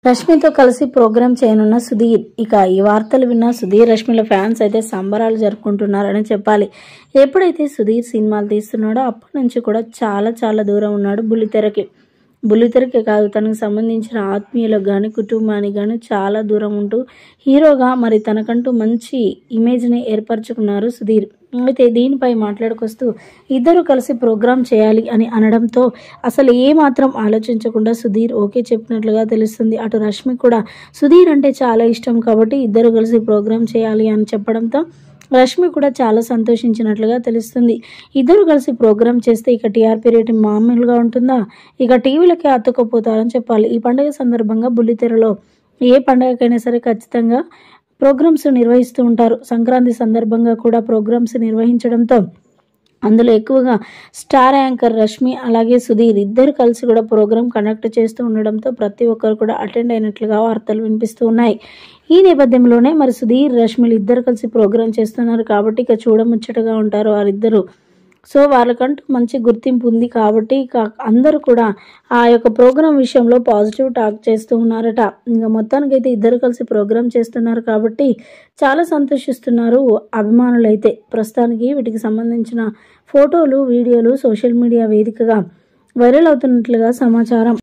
రష్మితో కలిసి ప్రోగ్రామ్ చేయనున్న సుధీర్. ఇక ఈ వార్తలు విన్న సుధీర్ రష్మిల ఫ్యాన్స్ అయితే సంబరాలు జరుపుకుంటున్నారని చెప్పాలి. ఎప్పుడైతే సుధీర్ సినిమాలు తీస్తున్నాడో అప్పటి నుంచి కూడా చాలా దూరం ఉన్నాడు బుల్లితెరకి. బుల్లితెరకే కాదు, తనకు సంబంధించిన ఆత్మీయులకు కానీ కుటుంబానికి కానీ చాలా దూరం ఉంటూ హీరోగా మరి తనకంటూ మంచి ఇమేజ్ని ఏర్పరచుకున్నారు సుధీర్. అయితే దీనిపై మాట్లాడుకొస్తూ ఇద్దరు కలిసి ప్రోగ్రామ్ చేయాలి అని అనడంతో అసలు ఏమాత్రం ఆలోచించకుండా సుధీర్ ఓకే చెప్పినట్లుగా తెలుస్తుంది. అటు రష్మి కూడా సుధీర్ అంటే చాలా ఇష్టం కాబట్టి ఇద్దరు కలిసి ప్రోగ్రామ్ చేయాలి అని చెప్పడంతో రష్మి కూడా చాలా సంతోషించినట్లుగా తెలుస్తుంది. ఇద్దరు కలిసి ప్రోగ్రామ్ చేస్తే ఇక టీఆర్పీ రేటింగ్ మామూలుగా ఉంటుందా? ఇక టీవీలకే అతుక్కపోతారని చెప్పాలి. ఈ పండుగ సందర్భంగా బుల్లితెరలో ఏ పండుగకైనా సరే ఖచ్చితంగా ప్రోగ్రామ్స్ నిర్వహిస్తూ ఉంటారు. సంక్రాంతి సందర్భంగా కూడా ప్రోగ్రామ్స్ నిర్వహించడంతో అందులో ఎక్కువగా స్టార్ యాంకర్ రష్మి అలాగే సుధీర్ ఇద్దరు కలిసి కూడా ప్రోగ్రామ్ కండక్ట్ చేస్తూ ఉండడంతో ప్రతి ఒక్కరు కూడా అటెండ్ అయినట్లుగా వార్తలు వినిపిస్తూ ఉన్నాయి. ఈ నేపథ్యంలోనే మరి సుధీర్ రష్మిలు ఇద్దరు కలిసి ప్రోగ్రామ్ చేస్తున్నారు కాబట్టి ఇక చూడముచ్చటగా ఉంటారు వారిద్దరు. సో వాళ్ళకంటూ మంచి గుర్తింపు ఉంది కాబట్టి ఇక అందరూ కూడా ఆ యొక్క ప్రోగ్రామ్ విషయంలో పాజిటివ్ టాక్ చేస్తూ ఉన్నారట. ఇంకా మొత్తానికైతే ఇద్దరు కలిసి ప్రోగ్రామ్ చేస్తున్నారు కాబట్టి చాలా సంతోషిస్తున్నారు అభిమానులైతే. ప్రస్తుతానికి వీటికి సంబంధించిన ఫోటోలు వీడియోలు సోషల్ మీడియా వేదికగా వైరల్ అవుతున్నట్లుగా సమాచారం.